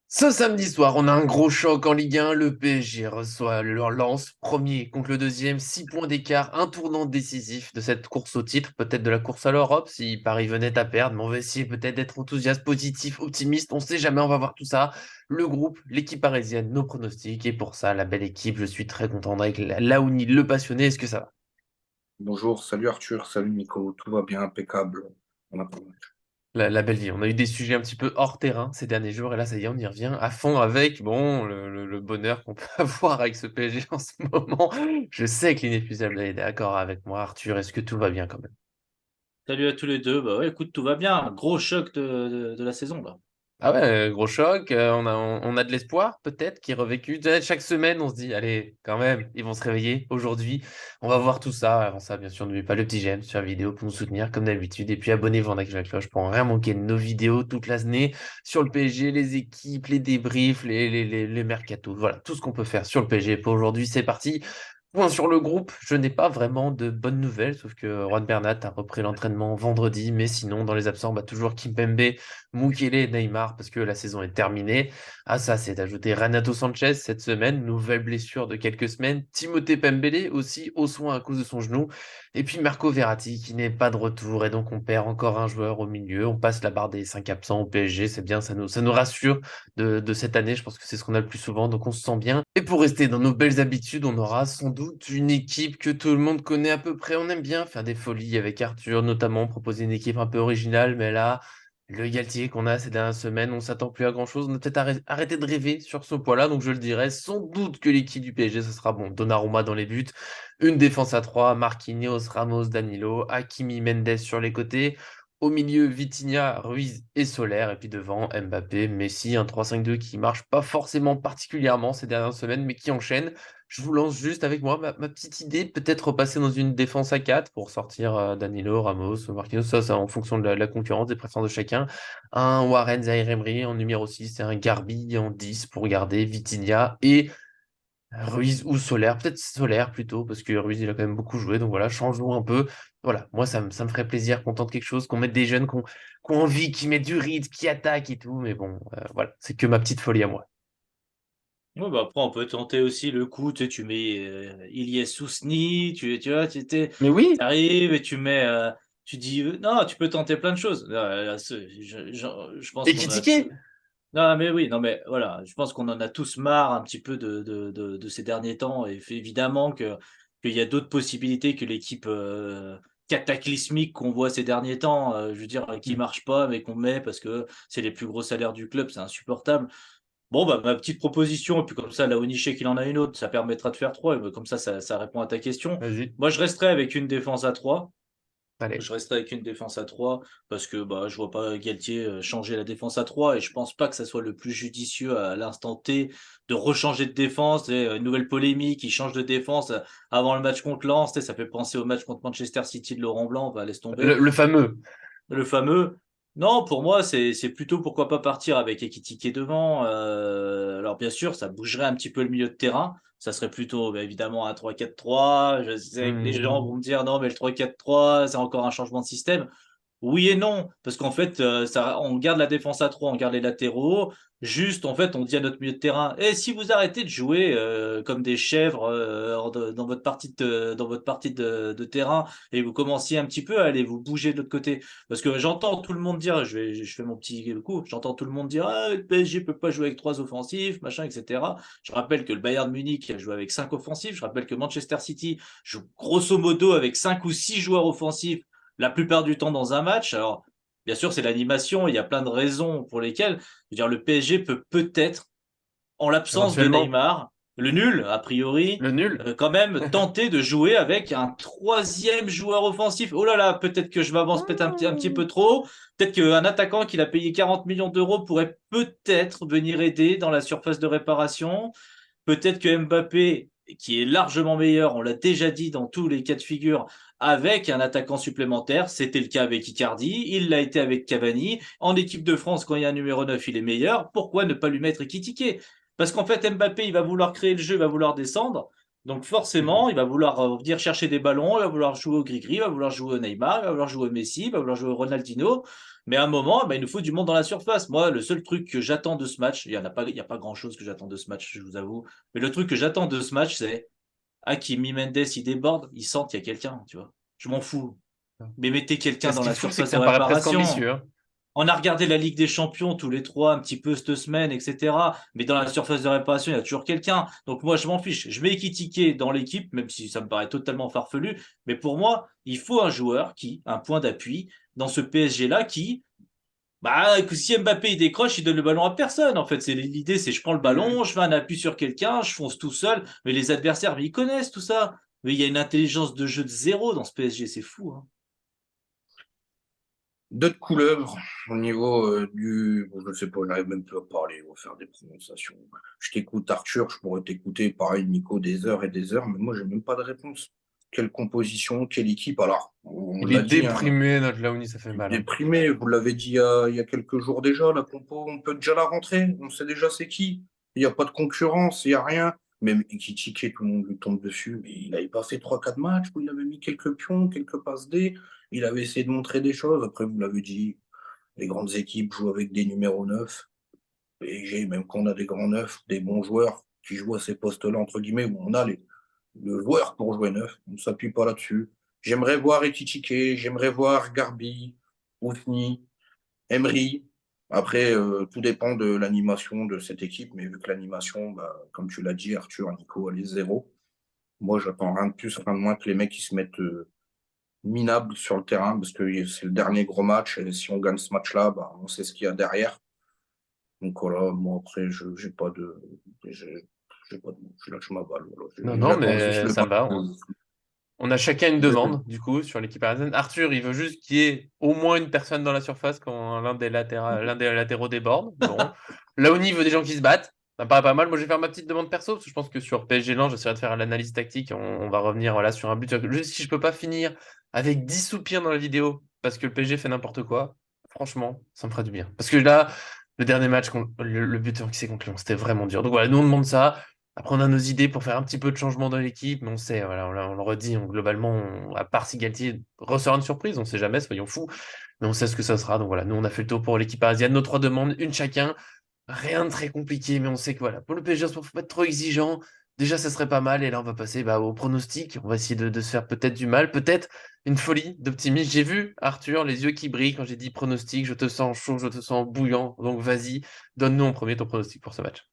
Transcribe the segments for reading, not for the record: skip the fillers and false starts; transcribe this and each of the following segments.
Ce samedi soir, on a un gros choc en Ligue 1. Le PSG reçoit leur lance premier contre le deuxième, 6 points d'écart, un tournant décisif de cette course au titre, peut-être de la course à l'Europe si Paris venait à perdre. Mais on va essayer peut-être d'être enthousiaste, positif, optimiste. On sait jamais, on va voir tout ça. Le groupe, l'équipe parisienne, nos pronostics. Et pour ça, la belle équipe, je suis très content avec Laouni, le passionné. Est-ce que ça va? Bonjour, salut Arthur, salut Nico, tout va bien, impeccable. On a pas mal. La belle vie. On a eu des sujets un petit peu hors terrain ces derniers jours et là, ça y est, on y revient à fond avec bon, le bonheur qu'on peut avoir avec ce PSG en ce moment. Je sais que l'inépuisable est d'accord avec moi. Arthur, est-ce que tout va bien quand même? Salut à tous les deux. Bah ouais, écoute, tout va bien. Gros choc de la saison, là. Ah ouais, gros choc. On a de l'espoir peut-être qui est revécu. Tu sais, chaque semaine, on se dit, allez, quand même, ils vont se réveiller aujourd'hui. On va voir tout ça. Avant ça, bien sûr, n'oubliez pas le petit j'aime sur la vidéo pour nous soutenir comme d'habitude. Et puis abonnez-vous en activant la cloche pour rien manquer de nos vidéos toute l'année sur le PSG, les équipes, les débriefs, les mercatos. Voilà, tout ce qu'on peut faire sur le PSG pour aujourd'hui. C'est parti. Point sur le groupe, je n'ai pas vraiment de bonnes nouvelles, sauf que Juan Bernat a repris l'entraînement vendredi, mais sinon, dans les absents, bah, toujours Kimpembe, Mukele et Neymar, parce que la saison est terminée. À ça, c'est d'ajouter Renato Sanchez cette semaine, nouvelle blessure de quelques semaines, Timothée Pembele aussi aux soins à cause de son genou, et puis Marco Verratti qui n'est pas de retour, et donc on perd encore un joueur au milieu, on passe la barre des 5 absents au PSG, c'est bien, ça nous rassure de cette année, je pense que c'est ce qu'on a le plus souvent, donc on se sent bien. Et pour rester dans nos belles habitudes, on aura sans doute une équipe que tout le monde connaît à peu près. On aime bien faire des folies avec Arthur, notamment proposer une équipe un peu originale, mais là, le Galtier qu'on a ces dernières semaines, on s'attend plus à grand-chose. On a peut-être arrêté de rêver sur ce point-là, donc je le dirais, sans doute que l'équipe du PSG, ce sera bon. Donnarumma dans les buts, une défense à 3, Marquinhos, Ramos, Danilo, Hakimi, Mendes sur les côtés. Au milieu, Vitinha, Ruiz et Soler. Et puis devant, Mbappé, Messi, un 3-5-2 qui marche pas forcément particulièrement ces dernières semaines, mais qui enchaîne. Je vous lance juste avec moi ma petite idée, peut-être repasser dans une défense à 4 pour sortir Danilo, Ramos, Marquinhos, ça en fonction de la concurrence, des préférences de chacun. Un Warren Zaïre-Emery en numéro 6 et un Garbi en 10 pour garder Vitinha et Ruiz ou Solaire, peut-être Solaire plutôt, parce que Ruiz il a quand même beaucoup joué, donc voilà, changeons un peu. Voilà, moi ça me ferait plaisir qu'on tente quelque chose, qu'on mette des jeunes qui ont envie, qui mettent du rythme, qui attaquent et tout, mais bon, voilà, c'est que ma petite folie à moi. Ouais, bah après, on peut tenter aussi le coup, tu mets Ilyes Sousni, tu vois, Mais oui, t'arrives et tu mets, tu dis, non, tu peux tenter plein de choses. Je pense et qu'on a tout. critiquer. Non, mais oui, non, mais voilà, je pense qu'on en a tous marre un petit peu de ces derniers temps et évidemment qu'il y a d'autres possibilités que l'équipe cataclysmique qu'on voit ces derniers temps, je veux dire, qui Hmm. marche pas, mais qu'on met parce que c'est les plus gros salaires du club, c'est insupportable. Bon, bah, ma petite proposition, et puis comme ça, là, Oniché qu'il en a une autre, ça permettra de faire trois, et bah, comme ça répond à ta question. Vas-y, Moi, je resterai avec une défense à 3. allez. Je resterai avec une défense à 3 parce que bah, je vois pas Galtier changer la défense à 3 et je pense pas que ça soit le plus judicieux à l'instant T de rechanger de défense. Et, une nouvelle polémique, il change de défense avant le match contre Lens. Ça fait penser au match contre Manchester City de Laurent Blanc. Bah, laisse tomber. Le fameux. Le fameux. Non, pour moi, c'est plutôt pourquoi pas partir avec Ekitike devant. Alors bien sûr, ça bougerait un petit peu le milieu de terrain. Ça serait plutôt bah, évidemment un 3-4-3. Je sais que les gens vont Hmm. me dire non, mais le 3-4-3, c'est encore un changement de système. Oui et non, parce qu'en fait, on garde la défense à 3, on garde les latéraux. Juste, en fait, on dit à notre milieu de terrain, et si vous arrêtez de jouer comme des chèvres dans votre partie de terrain et vous commenciez un petit peu à aller vous bouger de l'autre côté. Parce que j'entends tout le monde dire, je fais mon petit coup, j'entends tout le monde dire, ah, le PSG peut pas jouer avec trois offensifs, machin, etc. Je rappelle que le Bayern Munich a joué avec cinq offensifs. Je rappelle que Manchester City joue grosso modo avec cinq ou six joueurs offensifs la plupart du temps dans un match. Alors, bien sûr, c'est l'animation. Il y a plein de raisons pour lesquelles, je veux dire, le PSG peut peut-être, en l'absence de Éventuellement, Neymar, le nul, a priori, le nul. quand même tenter de jouer avec un troisième joueur offensif. Oh là là, peut-être que je m'avance peut-être un petit peu trop. Peut-être qu'un attaquant qu'il a payé 40 millions d'euros pourrait peut-être venir aider dans la surface de réparation. Peut-être que Mbappé, qui est largement meilleur, on l'a déjà dit dans tous les cas de figure, avec un attaquant supplémentaire. C'était le cas avec Icardi, il l'a été avec Cavani. En équipe de France, quand il y a un numéro 9, il est meilleur. Pourquoi ne pas lui mettre Ekitike? Parce qu'en fait, Mbappé, il va vouloir créer le jeu, il va vouloir descendre. Donc forcément, il va vouloir venir chercher des ballons, il va vouloir jouer au Gris-Gris, il va vouloir jouer au Neymar, il va vouloir jouer au Messi, il va vouloir jouer au Ronaldinho. Mais à un moment, il nous faut du monde dans la surface. Moi, le seul truc que j'attends de ce match, il y a pas grand-chose que j'attends de ce match, je vous avoue. Mais le truc que j'attends de ce match, c'est Hakimi Mendes, il déborde, il sent qu'il y a quelqu'un, tu vois. Je m'en fous. Mais mettez quelqu'un Ce dans qui la est fou, c'est que surface de ça me paraît presque réparation. ambitieux, hein. On a regardé la Ligue des Champions tous les trois un petit peu cette semaine, etc. Mais dans la surface de réparation, il y a toujours quelqu'un. Donc moi, je m'en fiche. Je mets Ekitike dans l'équipe, même si ça me paraît totalement farfelu. Mais pour moi, il faut un joueur un point d'appui dans ce PSG-là que si Mbappé il décroche, il donne le ballon à personne. En fait, c'est l'idée, c'est je prends le Mhm. ballon, je fais un appui sur quelqu'un, je fonce tout seul. Mais les adversaires, mais ils connaissent tout ça. Mais il y a une intelligence de jeu de zéro dans ce PSG, c'est fou, hein. D'autres couleurs au niveau bon, je sais pas, j'arrive même plus à parler, on va faire des prononciations. Je t'écoute Arthur, je pourrais t'écouter pareil Nico des heures et des heures, mais moi j'ai même pas de réponse. Quelle composition, quelle équipe? Alors, on Il est l'a dit, hein, déprimé, notre Laouni, ça fait mal, hein. déprimé, vous l'avez dit il y a quelques jours déjà, la compo, on peut déjà la rentrer, on sait déjà c'est qui. Il n'y a pas de concurrence, il n'y a rien. Même Ekitike, tout le monde lui tombe dessus, mais il n'avait pas fait trois quatre matchs où il avait mis quelques pions, quelques passes D, il avait essayé de montrer des choses. Après, vous l'avez dit, les grandes équipes jouent avec des numéros 9. PSG, même quand on a des grands neufs, des bons joueurs qui jouent à ces postes-là, entre guillemets, où on a le joueur pour jouer neuf, on ne s'appuie pas là-dessus. J'aimerais voir Ekitike, j'aimerais voir Garbi, Oufni, Emery. Après, tout dépend de l'animation de cette équipe, mais vu que l'animation, comme tu l'as dit, Arthur, Nico, elle est zéro. Moi, j'attends rien de plus, rien de moins que les mecs qui se mettent minables sur le terrain, parce que c'est le dernier gros match, et si on gagne ce match-là, on sait ce qu'il y a derrière. Donc voilà, moi après, je j'ai pas de. J'ai j'ai pas de. Je lâche ma balle. Voilà. Non, non, J'attends juste mais le ça me match. va, hein. On a chacun une demande, du coup, sur l'équipe parisienne. Arthur, il veut juste qu'il y ait au moins une personne dans la surface quand l'un des latéraux déborde. Bon. Laouni veut des gens qui se battent. Ça me paraît pas mal. Moi, je vais faire ma petite demande perso, parce que je pense que sur PSG Lens, j'essaierai de faire l'analyse tactique. On va revenir voilà, sur un but. Juste si je peux pas finir avec 10 soupirs dans la vidéo, parce que le PSG fait n'importe quoi, franchement, ça me ferait du bien. Parce que là, le dernier match, le but qui s'est contre Lyon, c'était vraiment dur. Donc voilà, nous, on demande ça. Après, on a nos idées pour faire un petit peu de changement dans l'équipe, mais on sait, voilà, on le redit, globalement, à part si Galtier ressort une surprise, on sait jamais, soyons fous, mais on sait ce que ça sera. Donc voilà, nous, on a fait le tour pour l'équipe parisienne, nos trois demandes, une chacun, rien de très compliqué, mais on sait que voilà, pour le PSG, il ne faut pas être trop exigeant. Déjà, ça serait pas mal, et là, on va passer au pronostic. On va essayer de se faire peut-être du mal, peut-être une folie d'optimisme. J'ai vu Arthur, les yeux qui brillent quand j'ai dit pronostic, je te sens chaud, je te sens bouillant, donc vas-y, donne-nous en premier ton pronostic pour ce match.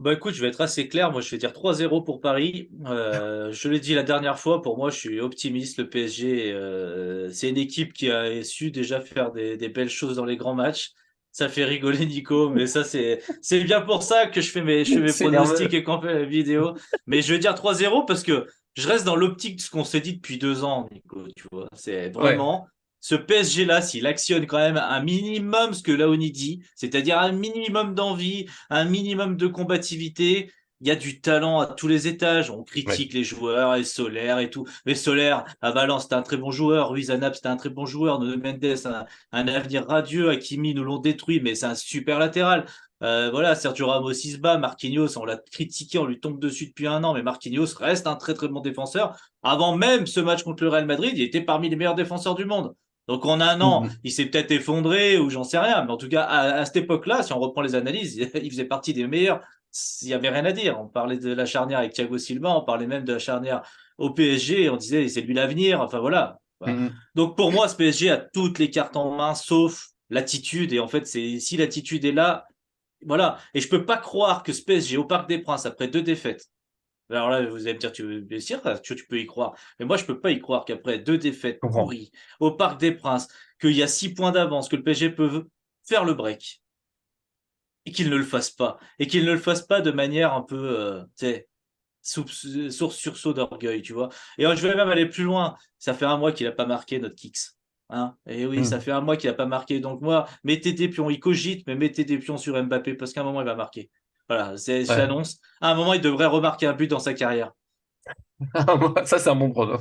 Bah écoute, je vais être assez clair. Moi, je vais dire 3-0 pour Paris. Je l'ai dit la dernière fois, pour moi, je suis optimiste. Le PSG, c'est une équipe qui a su déjà faire des belles choses dans les grands matchs. Ça fait rigoler Nico, mais ça, c'est bien pour ça que je fais mes C'est pronostics nerveux. et qu'on fait la vidéo. Mais je vais dire 3-0 parce que je reste dans l'optique de ce qu'on s'est dit depuis 2 ans, Nico, tu vois. C'est Ouais. vraiment ce PSG-là, s'il actionne quand même un minimum ce que Laoni dit, c'est-à-dire un minimum d'envie, un minimum de combativité. Il y a du talent à tous les étages. On Ouais. critique les joueurs et Solaire et tout. Mais Solaire, à Valence, c'était un très bon joueur. Ruiz à Naples, c'était un très bon joueur. Nuno Mendes, un avenir radieux. Hakimi, nous l'ont détruit, mais c'est un super latéral. Voilà, Sergio Ramos, il se bat. Marquinhos, on l'a critiqué, on lui tombe dessus depuis 1 an, mais Marquinhos reste un très très bon défenseur. Avant même ce match contre le Real Madrid, il était parmi les meilleurs défenseurs du monde. Donc en 1 an, Mhm. il s'est peut-être effondré ou j'en sais rien. Mais en tout cas, à cette époque-là, si on reprend les analyses, il faisait partie des meilleurs. Il n'y avait rien à dire. On parlait de la charnière avec Thiago Silva, on parlait même de la charnière au PSG, et on disait c'est lui l'avenir. Enfin voilà. Voilà. Mhm. Donc pour moi, ce PSG a toutes les cartes en main, sauf l'attitude. Et en fait, c'est si l'attitude est là, voilà. Et je peux pas croire que ce PSG au Parc des Princes, après 2 défaites, alors là, vous allez me dire, tu veux bien sûr, tu peux y croire. Mais moi, je peux pas y croire qu'après 2 défaites Je comprends. pourries au Parc des Princes, qu'il y a 6 points d'avance, que le PSG peut faire le break et qu'il ne le fasse pas. Et qu'il ne le fasse pas de manière un peu, tu sais, source sursaut d'orgueil, tu vois. Et je vais même aller plus loin. Ça fait 1 mois qu'il a pas marqué notre Kicks. Hein, et oui, ça Mhm. fait 1 mois qu'il a pas marqué. Donc moi, mettez des pions. Il cogite, mais mettez des pions sur Mbappé parce qu'à un moment, il va marquer. Voilà, je Ouais. l'annonce. À un moment, il devrait remarquer un but dans sa carrière. Ça, c'est un bon prono.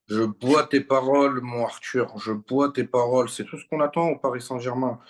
Je bois tes paroles, mon Arthur. Je bois tes paroles. C'est tout ce qu'on attend au Paris Saint-Germain.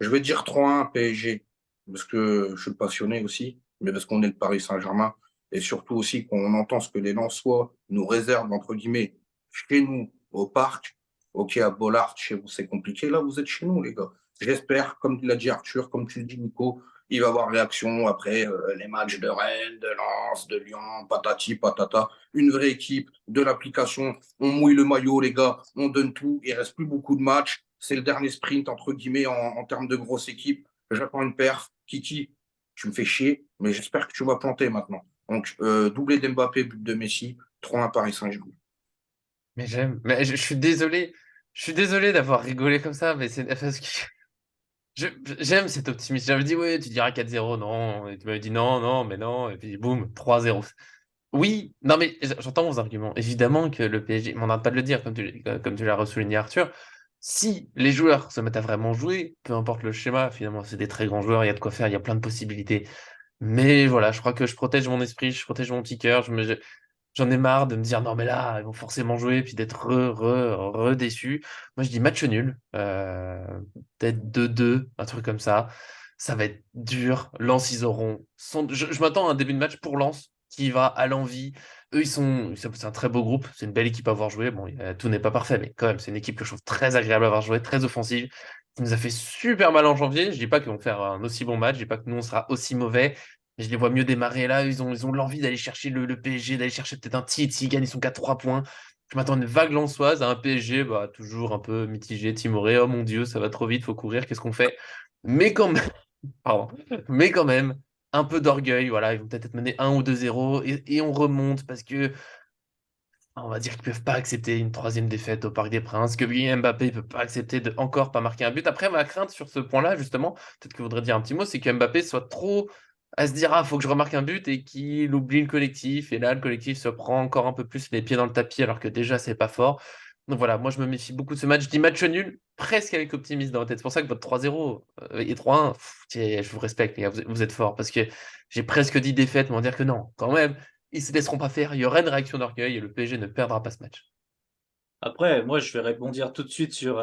Je vais dire 3-1 PSG. Parce que je suis passionné aussi. Mais parce qu'on est le Paris Saint-Germain. et surtout aussi qu'on entend ce que les Lensois nous réservent, entre guillemets, chez nous, au parc. Ok, à Bollard, chez vous, c'est compliqué. Là, vous êtes chez nous, les gars. J'espère, comme l'a dit Arthur, comme tu le dis, Nico, il va y avoir réaction après les matchs de Rennes, de Lens, de Lyon, patati, patata. Une vraie équipe, de l'application. On mouille le maillot, les gars. On donne tout. Il reste plus beaucoup de matchs. C'est le dernier sprint, entre guillemets, en termes de grosse équipe. J'attends une perf. Kiki, tu me fais chier, mais j'espère que tu vas planter maintenant. Donc, doublé d'Mbappé, but de Messi, 3-1 Paris Saint-Germain. Mais j'aime. Mais je suis désolé. Je suis désolé d'avoir rigolé comme ça, mais c'est parce que je- j'aime cet optimisme. J'avais dit, ouais, tu diras 4-0, non. Et tu m'avais dit non, non, mais non. Et puis boum, 3-0. Oui, non, mais j'entends vos arguments. Évidemment que le PSG, mais on n'arrête pas de le dire, comme tu l'as ressouligné, Arthur. Si les joueurs se mettent à vraiment jouer, peu importe le schéma, finalement, c'est des très grands joueurs, il y a de quoi faire, il y a plein de possibilités. Mais voilà, je crois que je protège mon esprit, je protège mon petit cœur. J'en ai marre de me dire non, mais là, ils vont forcément jouer, puis d'être déçu. Moi, je dis match nul, peut-être 2-2, un truc comme ça. Ça va être dur. Lens, ils auront. Je m'attends à un début de match pour Lens, qui va à l'envie. Eux, c'est un très beau groupe, c'est une belle équipe à avoir joué. Bon, tout n'est pas parfait, mais quand même, c'est une équipe que je trouve très agréable à avoir joué, très offensive, qui nous a fait super mal en janvier. Je dis pas qu'ils vont faire un aussi bon match, je dis pas que nous, on sera aussi mauvais. Mais je les vois mieux démarrer là. Ils ont l'envie d'aller chercher le PSG, d'aller chercher peut-être un titre. S'ils gagnent, ils sont qu'à 3 points. Je m'attends à une vague lançoise, à un PSG bah, toujours un peu mitigé, timoré. Oh mon Dieu, ça va trop vite, faut courir, qu'est-ce qu'on fait? Mais quand même, pardon, mais quand même, un peu d'orgueil. Voilà, ils vont peut-être être menés 1 ou 2-0 et on remonte parce que on va dire qu'ils peuvent pas accepter une troisième défaite au Parc des Princes, que Kylian Mbappé ne peut pas accepter de encore pas marquer un but. Après, ma crainte sur ce point-là, justement, peut-être que je voudrais dire un petit mot, c'est que Mbappé soit trop à se dire, ah, faut que je remarque un but et qu'il oublie le collectif. Et là, le collectif se prend encore un peu plus les pieds dans le tapis alors que déjà, c'est pas fort. Donc voilà, moi, je me méfie beaucoup de ce match. Je dis match nul, presque avec optimisme dans la tête. C'est pour ça que votre 3-0 et 3-1, je vous respecte, les gars, vous êtes forts parce que j'ai presque dit défaite, mais on va dire que non, quand même. Ils se laisseront pas faire, il y aura une réaction d'orgueil et le PSG ne perdra pas ce match. Après, moi, je vais rebondir tout de suite sur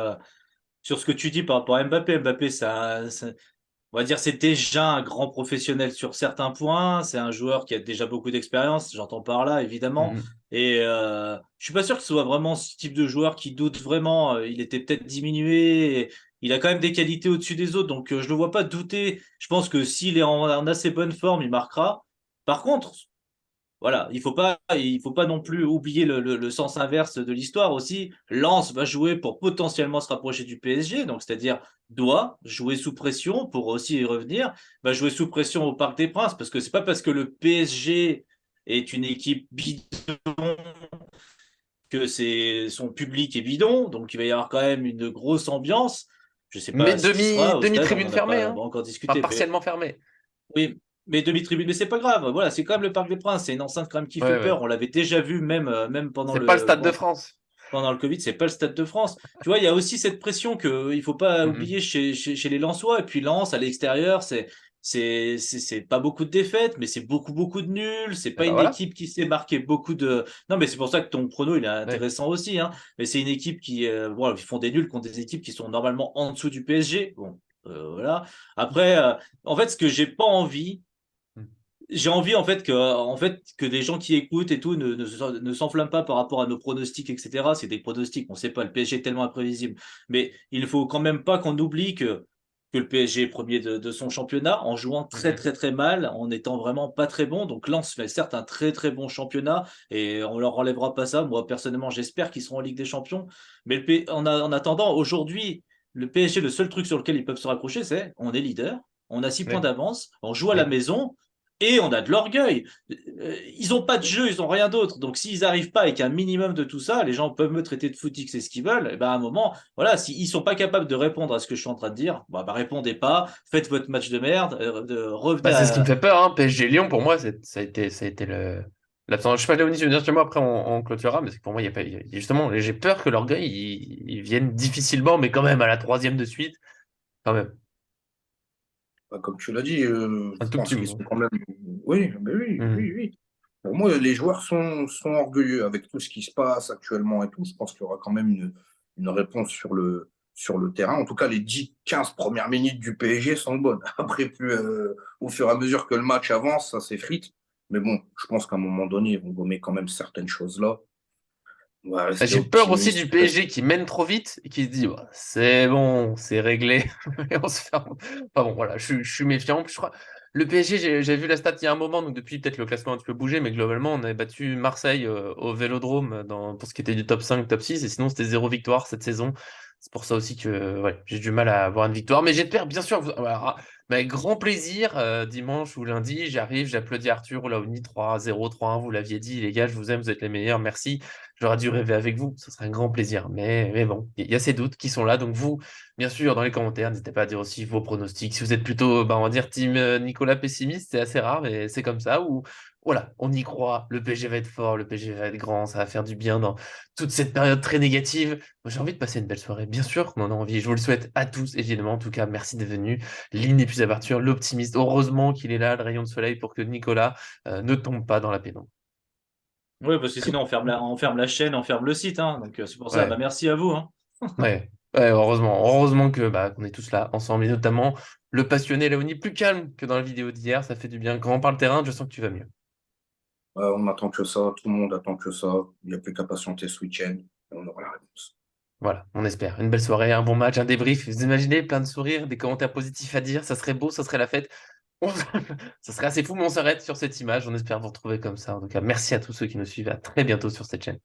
ce que tu dis par rapport à Mbappé. Mbappé, on va dire, c'est déjà un grand professionnel sur certains points. C'est un joueur qui a déjà beaucoup d'expérience, j'entends par là, évidemment. Mhm. Et je suis pas sûr que ce soit vraiment ce type de joueur qui doute vraiment. Il était peut-être diminué. Et il a quand même des qualités au-dessus des autres, donc je le vois pas douter. Je pense que s'il est en assez bonne forme, il marquera. Par contre, voilà, il faut pas non plus oublier le sens inverse de l'histoire aussi. Lens va jouer pour potentiellement se rapprocher du PSG, donc c'est-à-dire doit jouer sous pression pour aussi y revenir, va jouer sous pression au Parc des Princes, parce que c'est pas parce que le PSG est une équipe bidon que son public est bidon, donc il va y avoir quand même une grosse ambiance. Je sais Mais pas ce qui sera au stade, on demi-tribune n'en a fermée, pas hein. encore Pas discuté, mais partiellement fermée. oui, mais demi-tribune, mais c'est pas grave. Voilà, c'est quand même le Parc des Princes. C'est une enceinte quand même qui fait Ouais, peur. ouais. On l'avait déjà vu même pendant C'est pas le Stade de bon, France. pendant le Covid. C'est pas le Stade de France. Tu vois, il y a aussi cette pression que il faut pas Mhm. oublier chez les Lensois. Et puis Lens à l'extérieur, c'est pas beaucoup de défaites, mais c'est beaucoup de nuls. C'est Et pas bah une voilà. équipe qui s'est marqué beaucoup de. Non, mais c'est pour ça que ton prono il est Ouais. intéressant aussi. Hein. Mais c'est une équipe qui, bon, ils font des nuls contre des équipes qui sont normalement en dessous du PSG. Bon, voilà. Après, en fait, ce que Mhm. j'ai envie en fait que les gens qui écoutent et tout ne s'enflamment pas par rapport à nos pronostics, etc. C'est des pronostics, on sait pas, le PSG est tellement imprévisible. Mais il ne faut quand même pas qu'on oublie que le PSG est premier de son championnat en jouant Mhm. très mal, en étant vraiment pas très bon. Donc Lens fait certes un très bon championnat et on leur enlèvera pas ça. Moi personnellement, j'espère qu'ils seront en Ligue des Champions. Mais en attendant, aujourd'hui, le PSG, le seul truc sur lequel ils peuvent se raccrocher, c'est on est leader, on a 6 points Oui. d'avance, on joue à la Oui. maison. Et on a de l'orgueil. Ils n'ont pas de jeu, ils n'ont rien d'autre. Donc s'ils n'arrivent pas avec un minimum de tout ça, les gens peuvent me traiter de footix, c'est ce qu'ils veulent. Et ben à un moment, voilà, s'ils sont pas capables de répondre à ce que je suis en train de dire, bah, répondez pas, faites votre match de merde, revenez Bah, c'est ce qui me à. fait peur, hein. PSG Lyon, pour moi, ça a été le. L'absence. Je sais pas, Léonie, tu veux dire sur moi, après on clôturera, mais c'est que pour moi, il y a pas. Justement, j'ai peur que l'orgueil, il vienne difficilement, mais quand même à la troisième de suite, quand même. Bah, comme tu l'as dit, Un je tout pense petit qu'ils sont moment. quand même. Oui, mais oui, Mhm. oui, oui. Pour moi, les joueurs sont orgueilleux avec tout ce qui se passe actuellement et tout. Je pense qu'il y aura quand même une réponse sur le terrain. En tout cas, les 10-15 premières minutes du PSG sont bonnes. Après, plus au fur et à mesure que le match avance, ça s'effrite. Mais bon, je pense qu'à un moment donné, ils vont gommer quand même certaines choses-là. On va rester J'ai peur aussi du optimiste. PSG qui mène trop vite et qui se dit bah, c'est bon, c'est réglé. Et on se fait Enfin bon, voilà, je suis méfiant. Je crois le PSG, j'ai vu la stat il y a un moment, donc depuis peut-être le classement a un petit peu bougé, mais globalement, on avait battu Marseille au Vélodrome pour ce qui était du top 5, top 6, et sinon c'était 0 victoire cette saison. C'est pour ça aussi que ouais, j'ai du mal à avoir une victoire, mais j'espère bien sûr, voilà, mais avec grand plaisir, dimanche ou lundi, j'arrive, j'applaudis Arthur ou Laoni 3-0, 3-1, vous l'aviez dit, les gars, je vous aime, vous êtes les meilleurs, merci. J'aurais dû rêver avec vous, ce serait un grand plaisir. Mais bon, il y a ces doutes qui sont là. Donc vous, bien sûr, dans les commentaires, n'hésitez pas à dire aussi vos pronostics. Si vous êtes plutôt, bah, on va dire, team Nicolas pessimiste, c'est assez rare, mais c'est comme ça. Ou voilà, on y croit, le PSG va être fort, le PSG va être grand, ça va faire du bien dans toute cette période très négative. Moi, j'ai envie de passer une belle soirée, bien sûr qu'on en a envie. Je vous le souhaite à tous, évidemment. En tout cas, merci d'être venus. L'inépuisable Arthur, l'optimiste. Heureusement qu'il est là, le rayon de soleil, pour que Nicolas ne tombe pas dans la pénombre. Oui, parce que sinon on ferme la chaîne, on ferme le site, hein. Donc c'est pour ça, bah, Ouais. merci à vous, hein. Ouais, ouais, heureusement que bah, qu'on est tous là ensemble, et notamment le passionné Léonie, plus calme que dans la vidéo d'hier, ça fait du bien. Quand on parle terrain, je sens que tu vas mieux. On attend que ça, tout le monde attend que ça. Il n'y a plus qu'à patienter ce week-end et on aura la réponse. Voilà, on espère. Une belle soirée, un bon match, un débrief. Vous imaginez, plein de sourires, des commentaires positifs à dire, ça serait beau, ça serait la fête. On- Ça serait assez fou, mais on s'arrête sur cette image. On espère vous retrouver comme ça. En tout cas, merci à tous ceux qui nous suivent. À très bientôt sur cette chaîne.